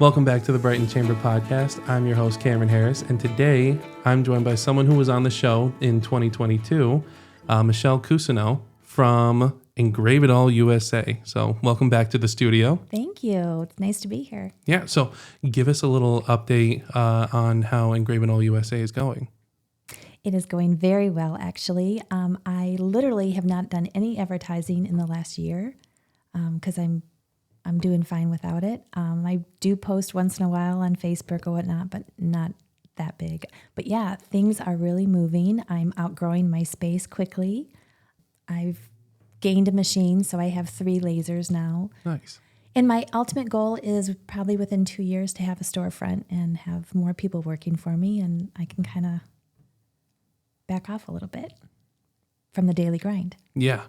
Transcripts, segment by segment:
Welcome back to the Brighton Chamber Podcast. I'm your host, Cameron Harris, and today I'm joined by someone who was on the show in 2022, Michelle Cousineau from Engrave It All USA. So welcome back to the studio. Thank you. It's nice to be here. Yeah, so give us a little update on how Engrave It All USA is going. It is going very well, actually. I literally have not done any advertising in the last year because I'm doing fine without it. I do post once in a while on Facebook or whatnot, but not that big. But yeah, things are really moving. I'm outgrowing my space quickly. I've gained a machine, so I have 3 lasers now. Nice. And my ultimate goal is probably within 2 years to have a storefront and have more people working for me, and I can kind of back off a little bit from the daily grind. Yeah.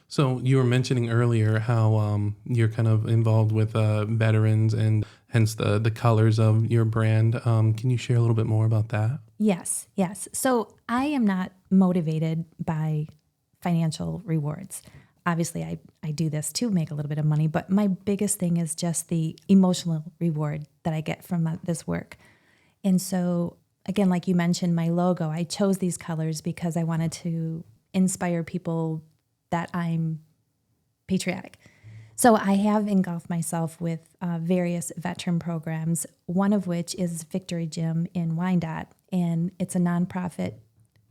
So you were mentioning earlier how you're kind of involved with veterans and hence the colors of your brand. Can you share a little bit more about that? Yes. So I am not motivated by financial rewards. Obviously, I do this to make a little bit of money, but my biggest thing is just the emotional reward that I get from this work. And so, again, like you mentioned, my logo, I chose these colors because I wanted to inspire people that I'm patriotic. So I have engulfed myself with various veteran programs, one of which is Victory Gym in Wyandotte, and it's a nonprofit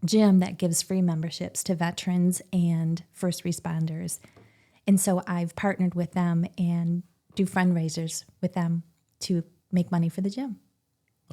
gym that gives free memberships to veterans and first responders. And so I've partnered with them and do fundraisers with them to make money for the gym.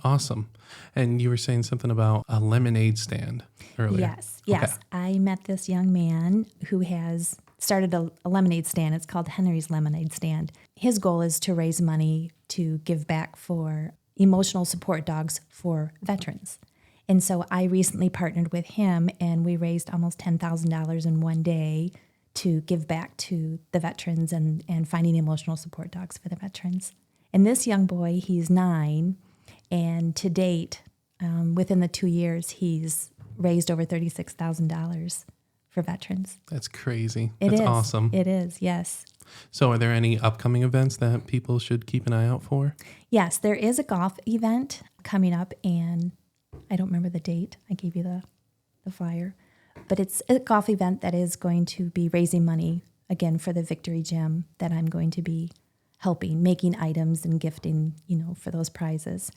Awesome. And you were saying something about a lemonade stand earlier. Yes. Okay. I met this young man who has started a lemonade stand. It's called Henry's Lemonade Stand. His goal is to raise money to give back for emotional support dogs for veterans. And so I recently partnered with him, and we raised almost $10,000 in one day to give back to the veterans and finding emotional support dogs for the veterans. And this young boy, he's 9, and to date, within the 2 years, he's raised over $36,000 for veterans. That's crazy. It That's is. awesome. It is, yes. So are there any upcoming events that people should keep an eye out for? Yes, there is a golf event coming up, and I don't remember the date. I gave you the flyer. But it's a golf event that is going to be raising money, again, for the Victory Gym that I'm going to be helping, making items and gifting, for those prizes.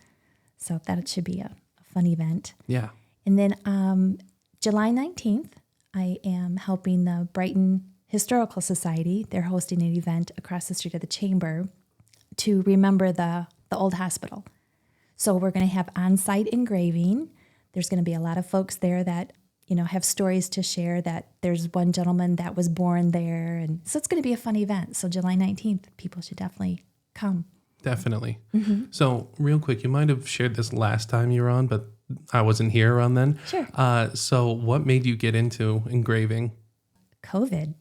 So that should be a fun event. Yeah. And then July 19th, I am helping the Brighton Historical Society. They're hosting an event across the street of the Chamber to remember the old hospital. So we're going to have on-site engraving. There's going to be a lot of folks there that, have stories to share, that there's one gentleman that was born there. And so it's going to be a fun event. So July 19th, people should definitely come. Definitely. Mm-hmm. So real quick, you might have shared this last time you were on, but I wasn't here around then. Sure. So what made you get into engraving? COVID.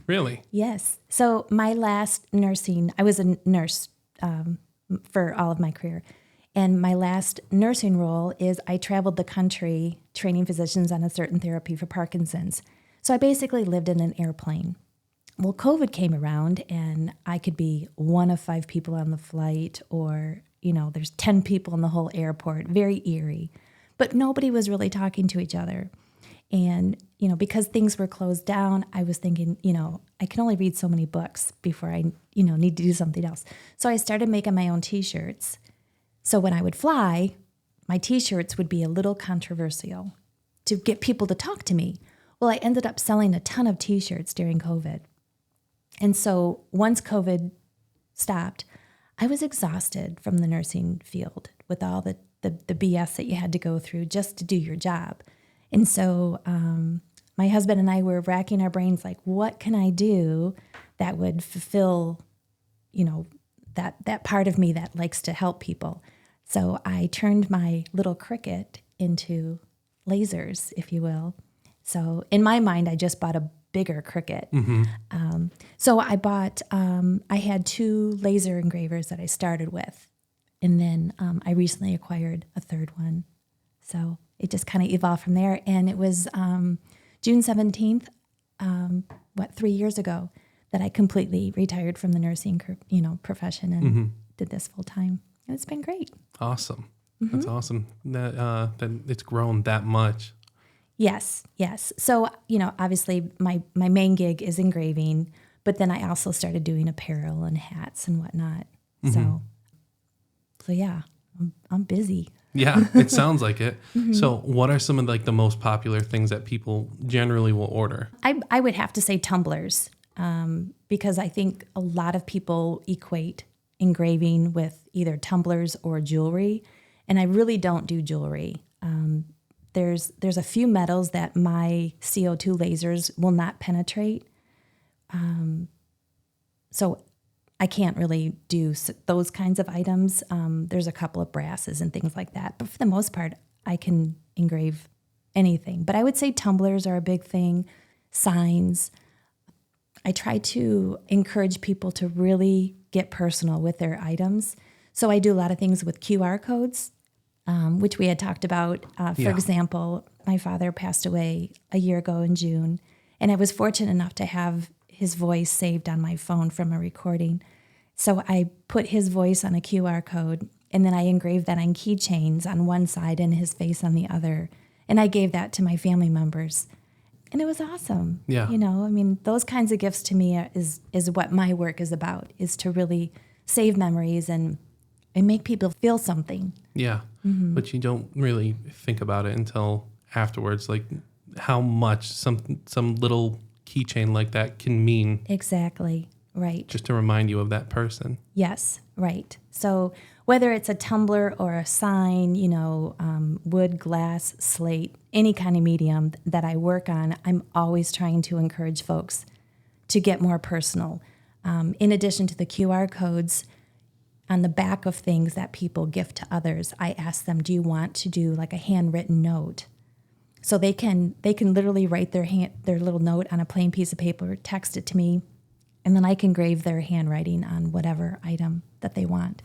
Really? Yes. So my last nursing, I was a nurse for all of my career. And my last nursing role is I traveled the country training physicians on a certain therapy for Parkinson's. So I basically lived in an airplane. Well, COVID came around, and I could be one of 5 people on the flight, or, there's 10 people in the whole airport, very eerie. But nobody was really talking to each other. And, because things were closed down, I was thinking, I can only read so many books before I, need to do something else. So I started making my own T-shirts. So when I would fly, my T-shirts would be a little controversial to get people to talk to me. Well, I ended up selling a ton of T-shirts during COVID. And so once COVID stopped, I was exhausted from the nursing field with all the BS that you had to go through just to do your job. And so my husband and I were racking our brains like, what can I do that would fulfill, that part of me that likes to help people. So I turned my little Cricut into lasers, if you will. So in my mind, I just bought a bigger Cricut. Mm-hmm. So I bought, I had 2 laser engravers that I started with. And then I recently acquired a 3rd one. So it just kind of evolved from there. And it was June 17th, 3 years ago, that I completely retired from the nursing, profession and did this full time. And it's been great. Awesome. That's awesome that it's grown that much. Yes. So, obviously my main gig is engraving, but then I also started doing apparel and hats and whatnot. So yeah, I'm busy. Yeah, it sounds like it. So what are some of like the most popular things that people generally will order? I would have to say tumblers, because I think a lot of people equate engraving with either tumblers or jewelry, and I really don't do jewelry. There's a few metals that my CO2 lasers will not penetrate, so I can't really do those kinds of items. There's a couple of brasses and things like that, but for the most part, I can engrave anything. But I would say tumblers are a big thing, signs. I try to encourage people to really get personal with their items. So I do a lot of things with QR codes, which we had talked about. For example, my father passed away a year ago in June, and I was fortunate enough to have his voice saved on my phone from a recording. So I put his voice on a QR code, and then I engraved that on keychains on one side and his face on the other. And I gave that to my family members. And it was awesome. Yeah. Those kinds of gifts to me is what my work is about, is to really save memories and make people feel something. Yeah. But you don't really think about it until afterwards, like how much some little keychain like that can mean. Exactly. Right. Just to remind you of that person. Yes. Right. So whether it's a tumbler or a sign, wood, glass, slate, any kind of medium that I work on, I'm always trying to encourage folks to get more personal. In addition to the QR codes, on the back of things that people gift to others, I ask them, do you want to do like a handwritten note? So they can literally write their little note on a plain piece of paper, text it to me, and then I can engrave their handwriting on whatever item that they want.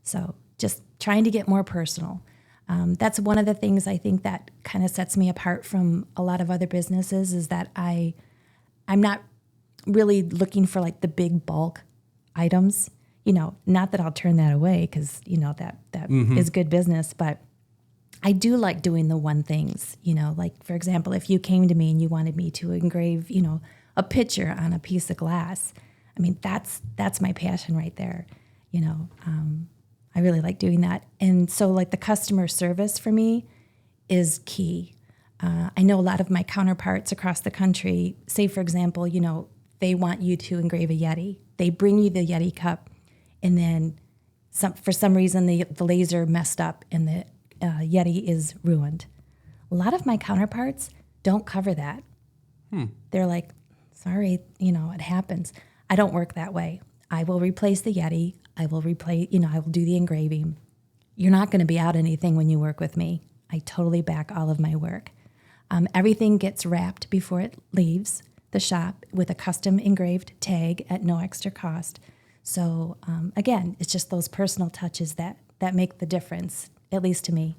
So just trying to get more personal. That's one of the things I think that kind of sets me apart from a lot of other businesses, is that I'm not really looking for like the big bulk items. Not that I'll turn that away, because that is good business, but I do like doing the one things. Like for example, if you came to me and you wanted me to engrave, a picture on a piece of glass, that's my passion right there. I really like doing that. And so like the customer service for me is key. I know a lot of my counterparts across the country, say for example, they want you to engrave a Yeti. They bring you the Yeti cup, and then for some reason the laser messed up and the Yeti is ruined. A lot of my counterparts don't cover that. They're like, sorry, it happens. I don't work that way. I will replace the Yeti. I will I will do the engraving. You're not going to be out anything when you work with me. I totally back all of my work. Everything gets wrapped before it leaves the shop with a custom engraved tag at no extra cost. So again, it's just those personal touches that make the difference, at least to me.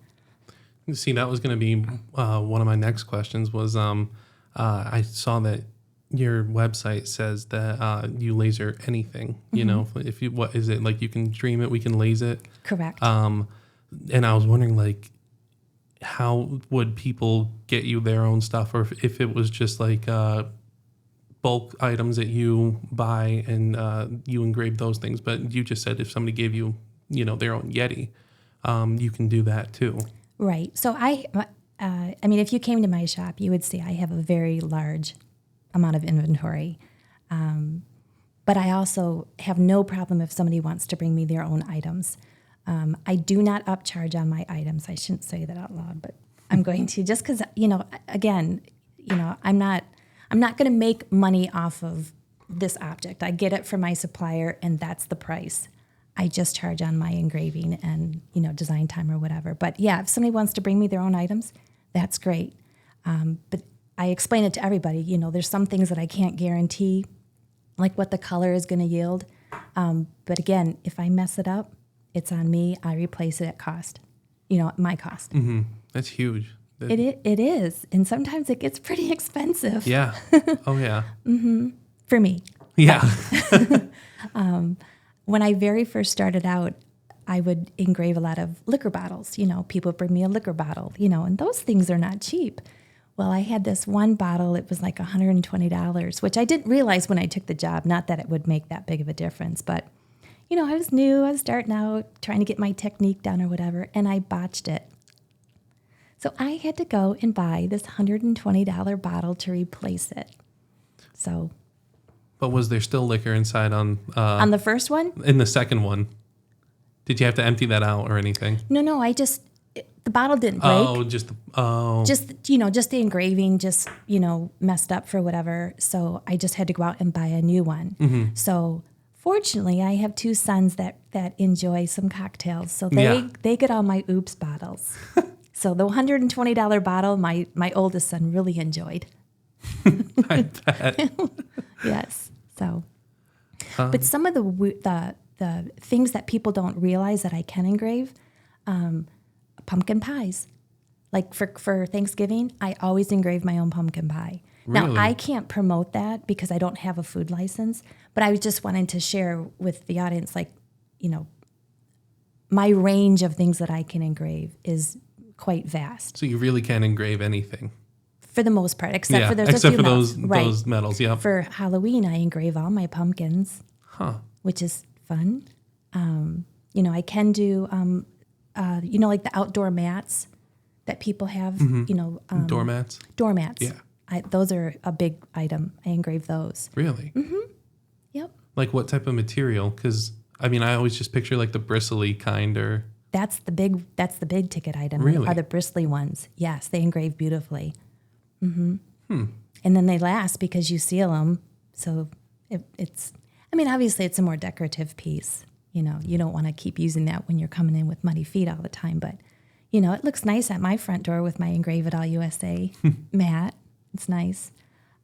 See, that was going to be one of my next questions was I saw that your website says that you laser anything, if you, what is it? Like you can stream it, we can laser it. Correct. And I was wondering like, how would people get you their own stuff, or if it was just like bulk items that you buy and you engrave those things. But you just said if somebody gave you, their own Yeti, you can do that too. Right. So if you came to my shop, you would see I have a very large amount of inventory. But I also have no problem if somebody wants to bring me their own items. I do not upcharge on my items. I shouldn't say that out loud, but I'm going to, just because, again, I'm not going to make money off of this object. I get it from my supplier, and that's the price. I just charge on my engraving and, design time or whatever. But yeah, if somebody wants to bring me their own items, that's great. But I explain it to everybody. There's some things that I can't guarantee, like what the color is going to yield. But again, if I mess it up, it's on me. I replace it at cost, my cost. Mm-hmm. That's huge. It is. And sometimes it gets pretty expensive. Yeah. Oh, yeah. For me. Yeah. when I very first started out, I would engrave a lot of liquor bottles. People would bring me a liquor bottle, and those things are not cheap. Well, I had this one bottle, it was like $120, which I didn't realize when I took the job, not that it would make that big of a difference, but I was new, I was starting out, trying to get my technique down or whatever, and I botched it. So I had to go and buy this $120 bottle to replace it. So. But was there still liquor inside on the first one? In the second one. Did you have to empty that out or anything? No, the bottle didn't break. Just the engraving messed up for whatever. So I just had to go out and buy a new one. Mm-hmm. So fortunately, I have two sons that enjoy some cocktails. So they get all my oops bottles. So the $120 bottle, my oldest son really enjoyed. I bet. Yes. So, but some of the things that people don't realize that I can engrave, pumpkin pies. Like for Thanksgiving, I always engrave my own pumpkin pie. Really? Now, I can't promote that because I don't have a food license, but I was just wanting to share with the audience, my range of things that I can engrave is quite vast. So you really can engrave anything? For the most part, except for those medals, yeah. For Halloween, I engrave all my pumpkins, which is fun. I can do, like the outdoor mats that people have, doormats? Doormats. Yeah. Those are a big item. I engrave those. Really? Mm-hmm. Yep. Like what type of material? Because, I always just picture like the bristly kind or... That's the big ticket item. Really? Are the bristly ones. Yes, they engrave beautifully. Mm-hmm. And then they last because you seal them. So it's obviously it's a more decorative piece. You don't want to keep using that when you're coming in with muddy feet all the time. But, it looks nice at my front door with my Engrave It All USA mat. It's nice.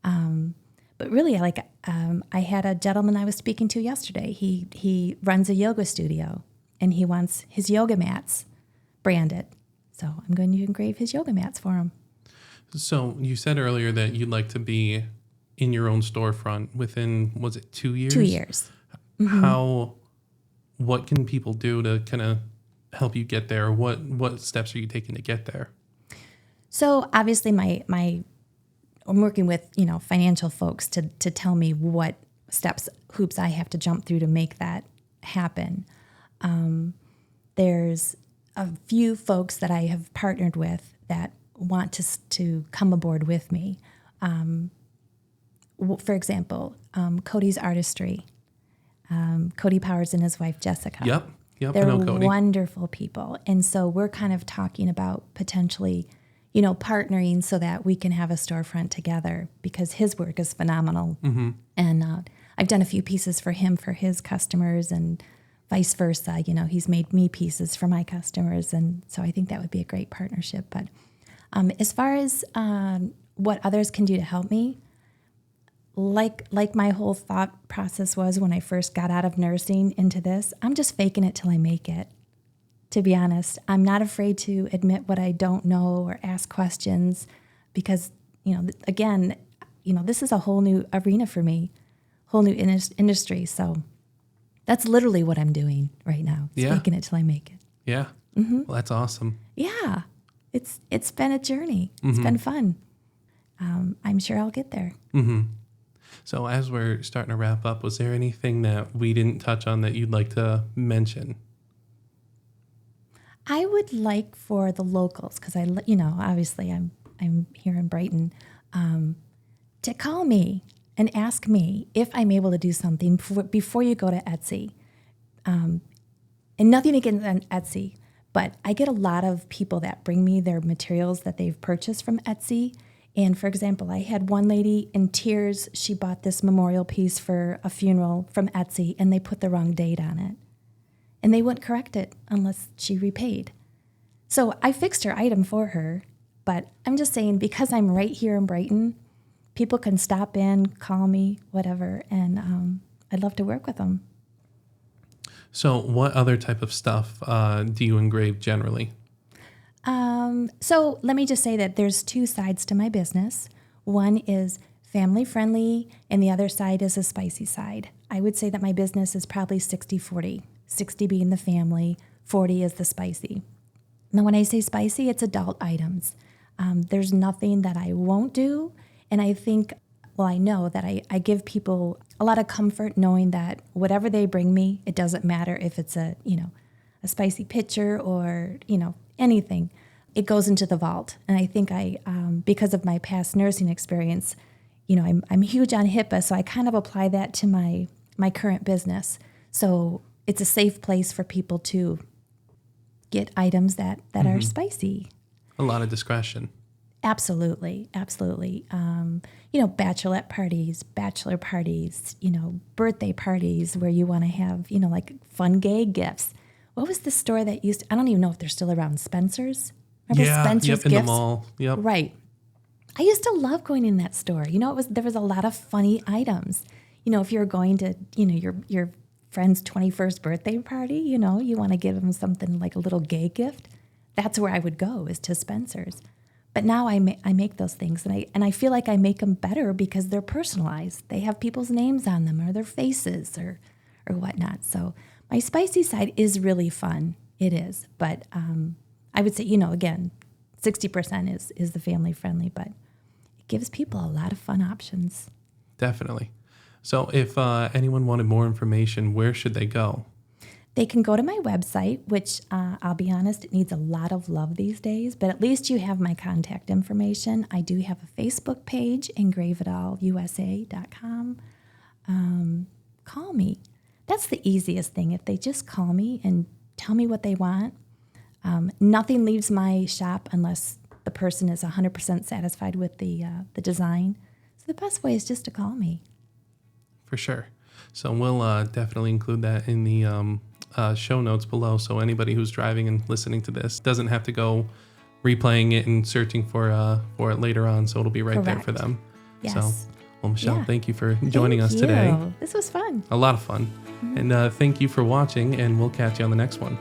But really, I had a gentleman I was speaking to yesterday. He runs a yoga studio, and he wants his yoga mats branded. So I'm going to engrave his yoga mats for him. So you said earlier that you'd like to be in your own storefront within, was it 2 years? 2 years. Mm-hmm. What can people do to kind of help you get there? What steps are you taking to get there? So obviously I'm working with, financial folks to tell me what hoops I have to jump through to make that happen. There's a few folks that I have partnered with that want to come aboard with me. For example, Cody's Artistry. Cody Powers and his wife, Jessica. Yep. They're I know Cody. Wonderful people. And so we're kind of talking about potentially, partnering so that we can have a storefront together because his work is phenomenal. Mm-hmm. And I've done a few pieces for him for his customers and vice versa. He's made me pieces for my customers. And so I think that would be a great partnership. But as far as what others can do to help me, like my whole thought process was when I first got out of nursing into this, I'm just faking it till I make it. To be honest, I'm not afraid to admit what I don't know or ask questions because, this is a whole new arena for me, whole new industry. So that's literally what I'm doing right now. It's faking it till I make it. Yeah. Mm-hmm. Well, that's awesome. Yeah. It's been a journey. It's been fun. I'm sure I'll get there. Mm-hmm. So as we're starting to wrap up, was there anything that we didn't touch on that you'd like to mention? I would like for the locals, because obviously I'm here in Brighton, to call me and ask me if I'm able to do something before you go to Etsy. And nothing against Etsy, but I get a lot of people that bring me their materials that they've purchased from Etsy. And for example, I had one lady in tears. She bought this memorial piece for a funeral from Etsy, and they put the wrong date on it. And they wouldn't correct it unless she repaid. So I fixed her item for her, but I'm just saying because I'm right here in Brighton, people can stop in, call me, whatever, and I'd love to work with them. So what other type of stuff do you engrave generally? So let me just say that there's two sides to my business. One is family friendly, and the other side is a spicy side. I would say that my business is probably 60-40, 60 being the family, 40 is the spicy. Now, when I say spicy, it's adult items. There's nothing that I won't do. And I think, well, I know that I give people a lot of comfort knowing that whatever they bring me, it doesn't matter if it's a spicy pitcher or, anything. It goes into the vault. And I think because of my past nursing experience, I'm huge on HIPAA, so I kind of apply that to my current business. So it's a safe place for people to get items that are spicy. A lot of discretion. Absolutely. Bachelorette parties, bachelor parties, birthday parties where you want to have, like fun gay gifts. What was the store that I don't even know if they're still around, Spencer's? Remember Spencer's Gifts? In the mall. Yep. Right. I used to love going in that store. There was a lot of funny items. If you're going to, your friend's 21st birthday party, you want to give them something like a little gay gift. That's where I would go, is to Spencer's. But now I make those things, and I feel like I make them better because they're personalized. They have people's names on them or their faces or whatnot. So my spicy side is really fun. It is. But I would say, again, 60% is the family friendly, but it gives people a lot of fun options. Definitely. So if anyone wanted more information, where should they go? They can go to my website, which I'll be honest, it needs a lot of love these days, but at least you have my contact information. I do have a Facebook page, engraveitusa.com. Call me. That's the easiest thing. If they just call me and tell me what they want, nothing leaves my shop unless the person is 100% satisfied with the design. So the best way is just to call me. For sure. So we'll definitely include that in the show notes below, so anybody who's driving and listening to this doesn't have to go replaying it and searching for it later on, so it'll be right there for them. Yes. So, well, Michelle, thank you for joining us today. This was fun. A lot of fun. Mm-hmm. And thank you for watching, and we'll catch you on the next one.